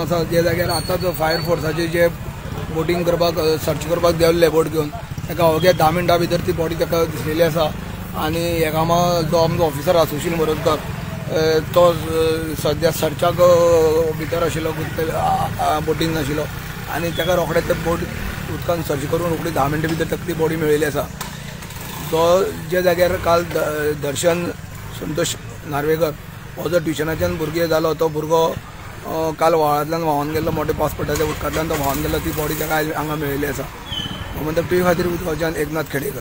आसा जे जाग्यार आतां जो फायर फोर्साचे जे बोटींग करपाक सर्च करपाक देवल्ले बोट घेवन ताका अवघ्या 10 मिनटां भितर ती बॉडी ताका दिसलेली आसा। आनी हे कामा जो आमचो ऑफिसर आसा सुशील मोरजकर तो सद्या सर्चाक भितर आशिल्लो बोटीन आशिल्लो आनी ताका रोखडेच ते बोट उदकान सर्च करून रोखडी 10 मिनटां भितर ताका ती बॉडी मेळिल्ली आसा। तो जे जाग्यार काल दर्शन संतोष नार्वेकर हो जो ट्युशनाच्यान भुरगे जालो तो भुरगो काल व्हाळांतल्यान व्हांवून गेल्लो मोठे पासपोर्टाच्या उदकांतल्यान तो व्हांवून गेल्लो ती बॉडी ताका हांगा मेळिल्ली आसा। गोमंतक टीव्ही खातीर उदगांवच्यान एकनाथ खेडेकर।